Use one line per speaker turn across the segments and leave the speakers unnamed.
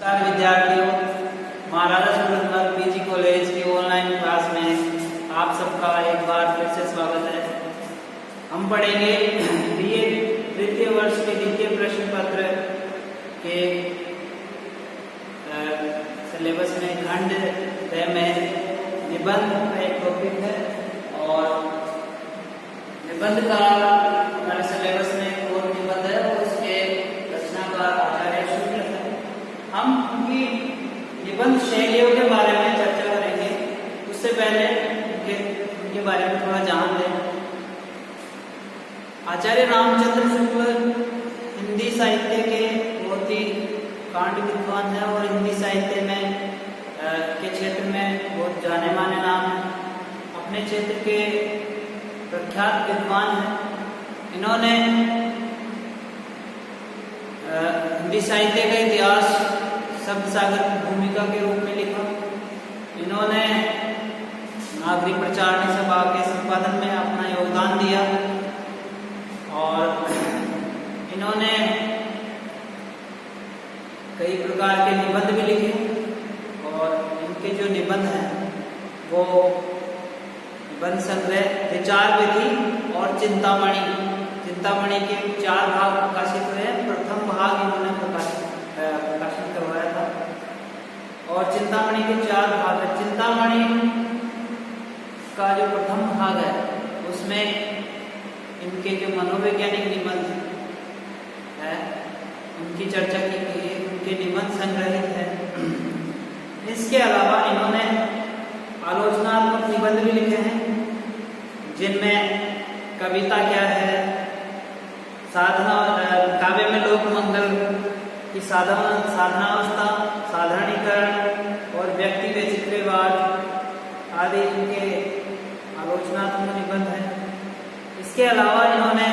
नमस्कार विद्यार्थियों, महाराजा Surendra PG college की ऑनलाइन क्लास में आप सबका एक बार फिर से स्वागत है। हम पढ़ेंगे बीए तृतीय वर्ष के द्वितीय प्रश्न पत्र के सिलेबस में खंड द में निबंध का एक टॉपिक है और निबंध का हमारे सिलेबस में एक और निबंध है और उसके रचनाकार आचार्य शुक्ल है। हम उनकी निबंध शैलियों के बारे में चर्चा करेंगे। उससे पहले उनके बारे में थोड़ा जान लें। आचार्य रामचंद्र शुक्ल हिंदी साहित्य के बहुत ही कांड विद्वान है और हिंदी साहित्य में के क्षेत्र में बहुत जाने माने नाम है। अपने क्षेत्र के प्रख्यात विद्वान हैं। इन्होंने हिंदी साहित्य का इतिहास शब्द सागर की भूमिका के रूप में लिखा। इन्होंने नागरिक प्रचारणी सभा के संपादन में अपना योगदान दिया और इन्होंने कई प्रकार के निबंध भी लिखे और इनके जो निबंध हैं वो निबंध संग्रह विचार विधि और चिंतामणि के 4 भाग प्रकाशित हुए हैं। प्रथम भाग इन्होंने प्रकाशित करवाया था और चिंतामणि के 4 भाग है। चिंतामणि का जो प्रथम भाग है उसमें इनके जो मनोवैज्ञानिक निबंध है उनकी चर्चा की गई है, उनके निबंध संग्रहित है। इसके अलावा इन्होंने आलोचनात्मक निबंध भी लिखे हैं जिनमें कविता क्या है, साधना, काव्य में लोक मंगल की साधनावस्था, साधारणीकरण और व्यक्ति वैचित्र्यवाद आदि इनके आलोचनात्मक निबंध हैं। इसके अलावा इन्होंने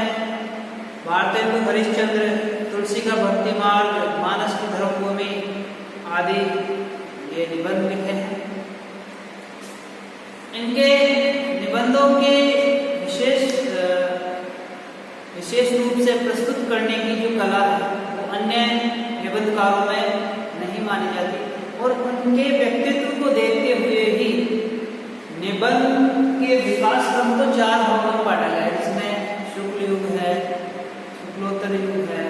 भारतेंदु हरिश्चंद्र, तुलसी का भक्ति मार्ग, मानस की धर्मभूमि आदि ये निबंध लिखे हैं। इनके निबंधों के विशेष रूप से प्रस्तुत करने की जो कला है वो अन्य निबंधकारों में नहीं मानी जाती और उनके व्यक्तित्व को देखते हुए ही निबंध के विकास क्रम को 4 भागों में बांटा गया है, जिसमें शुक्ल युग है, शुक्लोत्तर युग है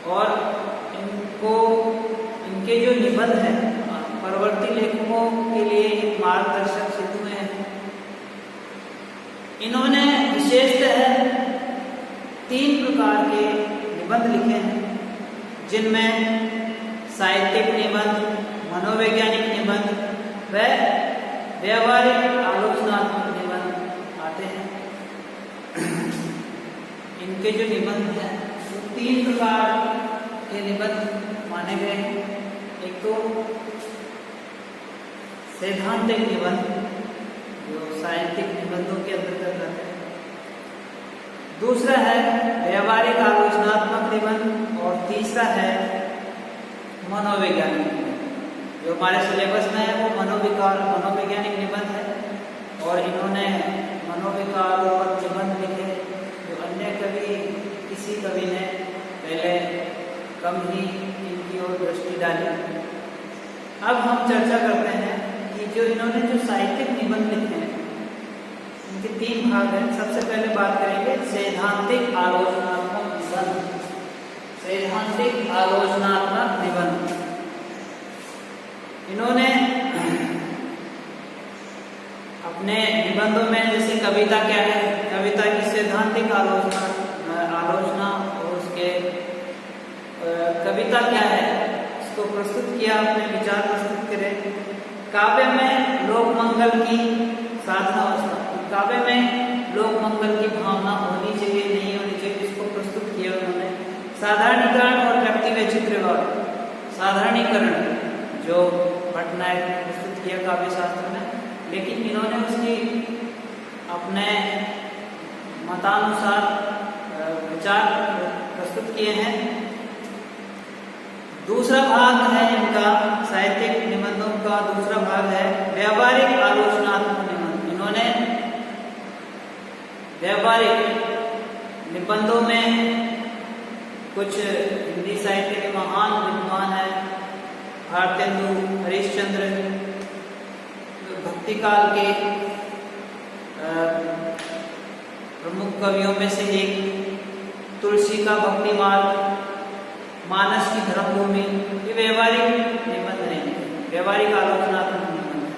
और इनके जो निबंध है परवर्ती लेखकों के लिए एक मार्गदर्शक सिद्ध हुए हैं। इन्होंने विशेषतः 3 प्रकार के निबंध लिखे हैं जिनमें साहित्यिक निबंध, मनोवैज्ञानिक निबंध व व्यवहारिक आलोचनात्मक निबंध आते हैं। इनके जो निबंध हैं वो 3 प्रकार के निबंध माने गए हैं। एक तो सैद्धांतिक निबंध जो साहित्यिक निबंधों के अंतर्गत आते हैं। दूसरा है व्यवहारिक आलोचनात्मक निबंध और तीसरा है मनोवैज्ञानिक निबंध। जो हमारे सिलेबस में है वो मनोवैज्ञानिक निबंध है और इन्होंने मनोविकारों पर निबंध लिखे जो अन्य किसी कवि ने पहले कम ही इनकी ओर दृष्टि डाली। अब हम चर्चा करते हैं कि जो इन्होंने जो साहित्यिक निबंध लिखे हैं इनके 3 भाग हैं। सबसे पहले बात करेंगे सैद्धांतिक आलोचनात्मक निबंध। सैद्धांतिक आलोचनात्मक निबंध इन्होंने अपने निबंधों में जैसे कविता क्या है, कविता की सैद्धांतिक आलोचना और उसके कविता क्या है इसको प्रस्तुत किया, अपने विचार प्रस्तुत करें। काव्य में लोक मंगल की साधनावस्था, काव्य में लोक मंगल की भावना होनी चाहिए नहीं होनी चाहिए इसको प्रस्तुत किया उन्होंने। साधारणीकरण और व्यक्ति वैचित्र्यवाद, साधारणीकरण जो भट्टनायक ने प्रस्तुत किया काव्य शास्त्र में, लेकिन इन्होंने उसकी अपने मतानुसार विचार प्रस्तुत किए हैं। दूसरा भाग है इनका साहित्यिक निबंधों का दूसरा भाग है व्यवहारिक आलोचनात्मक निबंध। इन्होंने व्यवहारिक निबंधों में कुछ हिंदी साहित्य के महान विद्वान हैं, भारतेंदु हरिश्चंद्र, भक्ति काल के प्रमुख कवियों में से एक, तुलसी का भक्ति मार्ग, मानस की धर्मभूमि, ये व्यवहारिक निबंध नहीं, व्यवहारिक आलोचनात्मक निबंध है।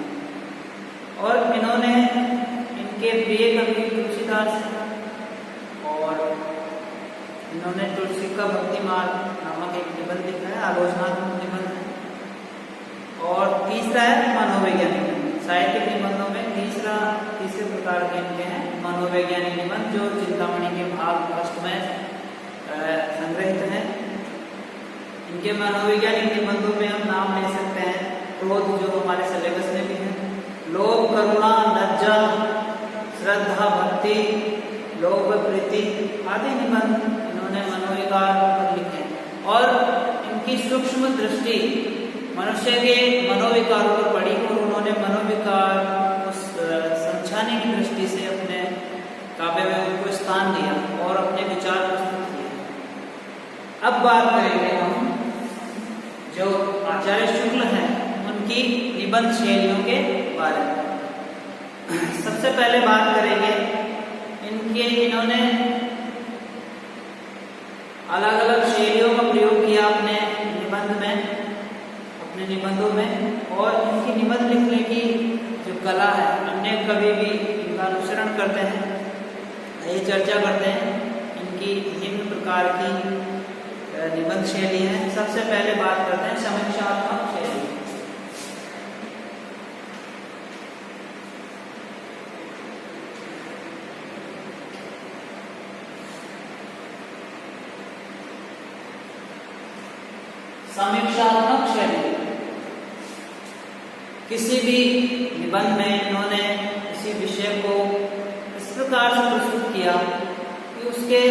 और इन्होंने इनके प्रिय कवि तुलसीदास हैं और इन्होंने तुलसी का भक्ति मार्ग नामक एक निबंध लिखा है, आलोचनात्मक निबंध है। और तीसरा है मनोवैज्ञानिक निबंध। साहित्यिक निबंधों में तीसरे प्रकार के इनके हैं मनोवैज्ञानिक निबंध, जो चिंतामणि के भाग फर्स्ट में संग्रहित हैं। इनके मनोवैज्ञानिक निबंधों में हम नाम ले सकते हैं क्रोध, जो हमारे सिलेबस में भी है, लोभ, करुणा, लज्जा, श्रद्धा, भक्ति, लोभ, प्रीति आदि निबंध इन्होंने मनोविकार पर लिखे। और इनकी सूक्ष्म दृष्टि मनुष्य के मनोविकारों पर पड़ी और उन्होंने मनोविकार को समझाने की दृष्टि से अपने काव्य में उनको स्थान दिया और अपने विचार प्रस्तुत किए। अब बात करेंगे हम जो आचार्य शुक्ल हैं उनकी निबंध शैलियों के बारे में। सबसे पहले बात करेंगे इन्होंने अलग अलग शैलियों का प्रयोग किया अपने निबंधों में, और इनकी निबंध लिखने की जो कला है, अन्य कवि भी इनका अनुसरण करते हैं। ये चर्चा करते हैं इनकी निम्न प्रकार की निबंध शैली है। सबसे पहले बात करते हैं समीक्षात्मक शैली। समीक्षात्मक शैली किसी भी निबंध में इन्होंने किसी विषय को इस प्रकार से प्रस्तुत किया कि उसके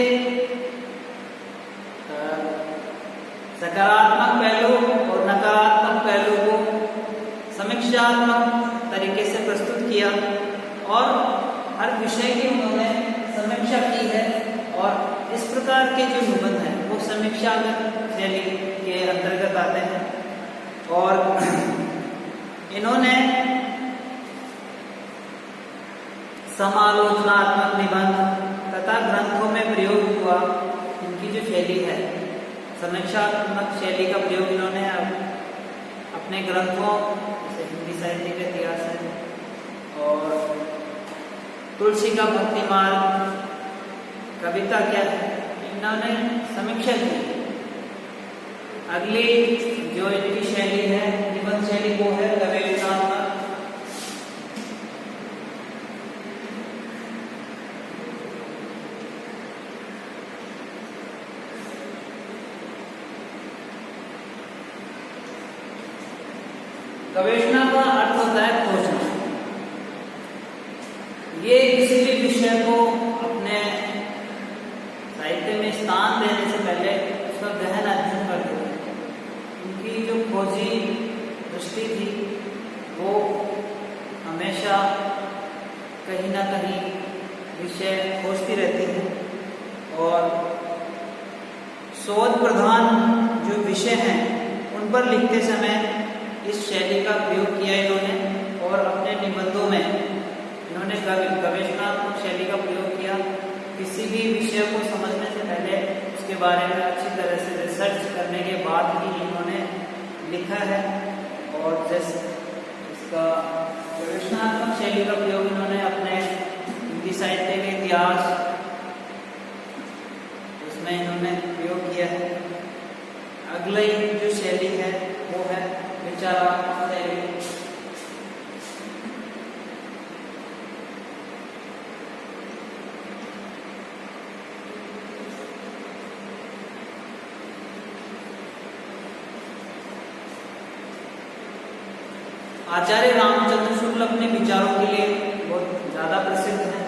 सकारात्मक पहलू और नकारात्मक पहलू को समीक्षात्मक तरीके से प्रस्तुत किया और हर विषय की उन्होंने समीक्षा की है। और इस प्रकार के जो निबंध हैं वो समीक्षात्मक शैली के अंतर्गत आते हैं। और इन्होंने समालोचनात्मक निबंध तथा ग्रंथों में प्रयोग हुआ इनकी जो शैली है, समीक्षात्मक शैली का प्रयोग इन्होंने अपने ग्रंथों जैसे हिंदी साहित्य का इतिहास है और तुलसी का भक्ति मार्ग, कविता क्या है, इन्होंने समीक्षा की। अगली जो इनकी शैली है निबंध शैली वो है गवेषणात्मक। गवेषणा का अर्थ होता है खोजना। ये किसी भी विषय को अपने साहित्य में स्थान देने से पहले उसका गहन अध्ययन करते हैं। उनकी जो खोजी दृष्टि थी वो हमेशा कहीं ना कहीं विषय खोजती रहती है और शोध प्रधान जो विषय हैं उन पर लिखते समय इस शैली का प्रयोग किया इन्होंने। और अपने निबंधों में इन्होंने गवेषणात्मक शैली का प्रयोग किया। किसी भी विषय को समझने से पहले उसके बारे में अच्छी तरह से रिसर्च करने के बाद ही इन्होंने लिखा है। और जैसे इसका गवेषणात्मक शैली का प्रयोग इन्होंने अपने हिंदी साहित्य के इतिहास उसमें इन्होंने प्रयोग किया है। अगली जो शैली है वो है विचारात्मक शैली। आचार्य रामचंद्र शुक्ल अपने विचारों के लिए बहुत ज़्यादा प्रसिद्ध हैं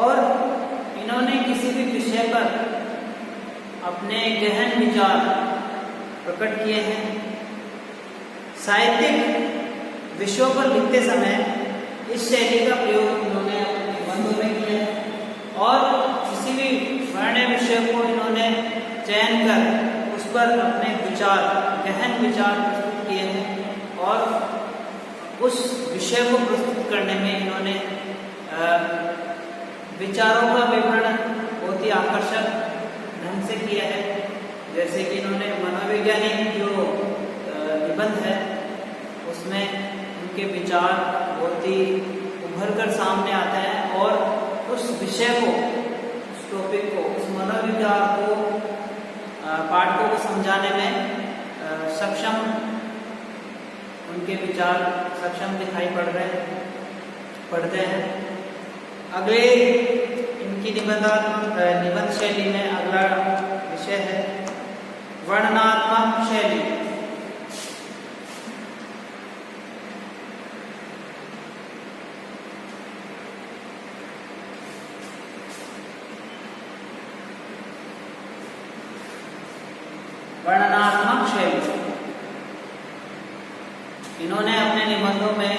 और इन्होंने किसी भी विषय पर अपने गहन विचार प्रकट किए हैं। साहित्यिक विषयों पर लिखते समय इस शैली का प्रयोग इन्होंने अपने निबंधों में किया है और किसी भी वर्ण्य विषय को इन्होंने चयन कर उस पर अपने विचार, गहन विचार प्रस्तुत किए हैं और उस विषय को प्रस्तुत करने में इन्होंने विचारों का विवरण बहुत ही आकर्षक ढंग से किया है। जैसे कि इन्होंने मनोवैज्ञानिक जो निबंध है उसमें उनके विचार बहुत ही उभर कर सामने आते हैं और उस विषय को, उस टॉपिक को, उस मनोविचार को पाठकों को समझाने में सक्षम, उनके विचार सक्षम दिखाई पड़ते हैं। अगले इनकी निबंध शैली में अगला विषय है वर्णनात्मक शैली। वर्णनात्मक शैली इन्होंने अपने निबंधों में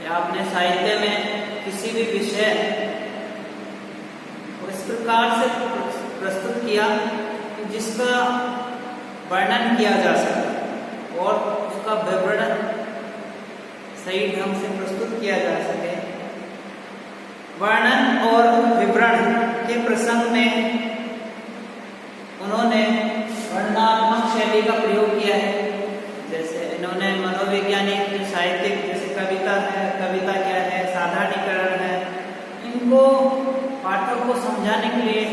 या अपने साहित्य में किसी भी विषय को इस प्रकार से प्रस्तुत किया जिसका वर्णन किया जा सके और उसका विवरण सही ढंग से प्रस्तुत किया जा सके। वर्णन और विवरण के प्रसंग में उन्होंने वर्णनात्मक शैली का प्रयोग किया है। जैसे इन्होंने मनोवैज्ञानिक, साहित्यिक, जैसे कविता है, कविता क्या है, साधारणीकरण है, इनको पाठक को समझाने के लिए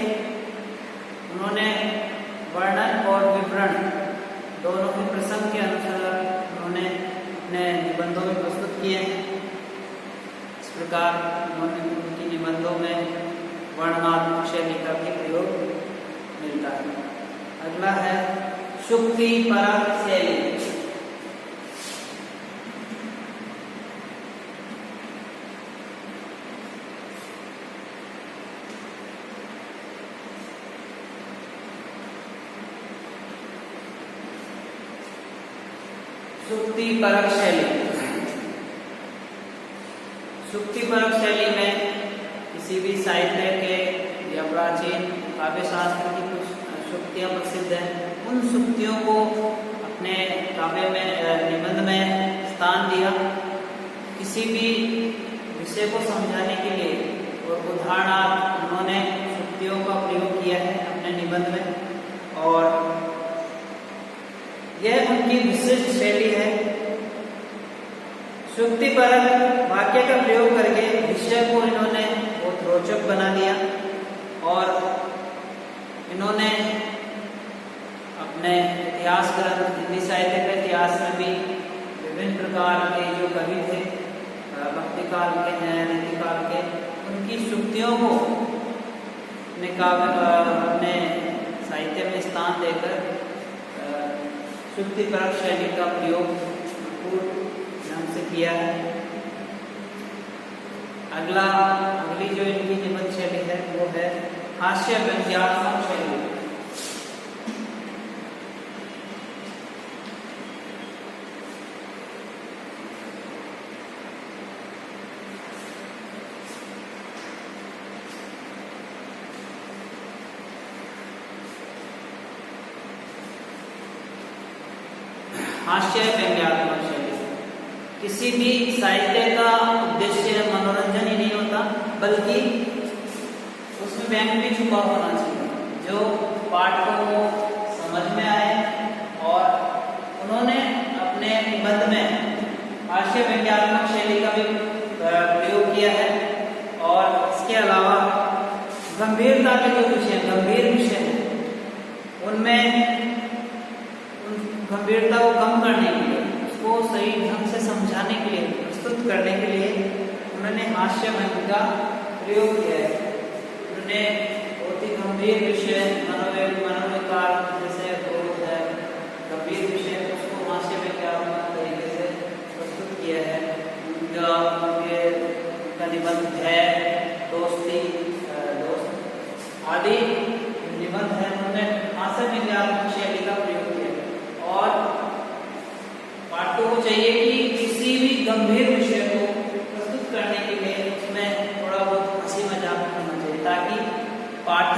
उन्होंने वर्णन और विवरण दोनों के प्रसंग के अनुसार उन्होंने अपने निबंधों में प्रस्तुत किए हैं। इस प्रकार उन्होंने उनकी निबंधों में वर्णनात्मक शैली का भी प्रयोग मिलता है। अगला है शुक्तिपरक शैली। शुक्तिपरक शैली, शुक्तिपरक शैली में किसी भी साहित्य के या प्राचीन काव्य शास्त्र की कुछ शुक्तियां प्रसिद्ध हैं। उन शुक्तियों को अपने काव्य में, निबंध में स्थान दिया। किसी भी विषय को समझाने के लिए और उदाहरणार्थ उन्होंने शुक्तियों का प्रयोग किया है अपने निबंध में और यह उनकी विशिष्ट शैली है। शुक्तिपरक वाक्य का प्रयोग करके विषय को इन्होंने बहुत रोचक बना दिया और इन्होंने अपने इतिहास ग्रंथ, हिंदी साहित्य के इतिहास में भी विभिन्न प्रकार के जो कवि थे, भक्ति काल के हैं, रीति काल के, उनकी शुक्तियों को अपने साहित्य में स्थान देकर शुक्तिपरक शैली का प्रयोग भरपूर ढंग से किया है। अगली जो इनकी निबंध शैली है वो है हास्य व्यंग्यात्मक शैली। हास्य व्यंग्यात्मक शैली, किसी भी साहित्य का उद्देश्य मनोरंजन ही नहीं होता बल्कि उसमें व्यंग भी छुपा होना चाहिए जो पाठकों को समझ में आए। और उन्होंने अपने निबंध में हास्य व्यंग्यात्मक शैली का भी प्रयोग किया है और इसके अलावा गंभीरता के जो विषय, गंभीर विषय हैं उनमें गंभीरता को कम करने के लिए, उसको सही ढंग से समझाने के लिए, प्रस्तुत करने के लिए उन्होंने हास्य व्यंग का प्रयोग किया है। उन्होंने बहुत ही गंभीर विषय, मनोविकार जैसे क्रोध है, गंभीर विषय, उसको हास्य व्यंग्यात्मक तरीके से प्रस्तुत किया है। उनका निबंध है दोस्ती, दोस्त आदि निबंध है, उन्होंने हास्य व्यंग्यात्मक शैली का प्रयोग किया है। और पाठकों को चाहिए कि किसी भी गंभीर विषय को प्रस्तुत करने के लिए उसमें थोड़ा बहुत हंसी मजाक करना चाहिए ताकि पाठ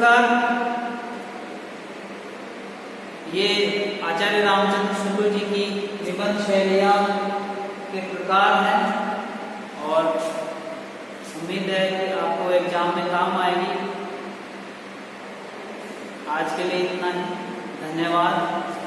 प्रकार ये आचार्य रामचंद्र शुक्ल जी की निबंध शैलियाँ के प्रकार हैं और उम्मीद है कि आपको एग्जाम में काम आएगी। आज के लिए इतना ही, धन्यवाद।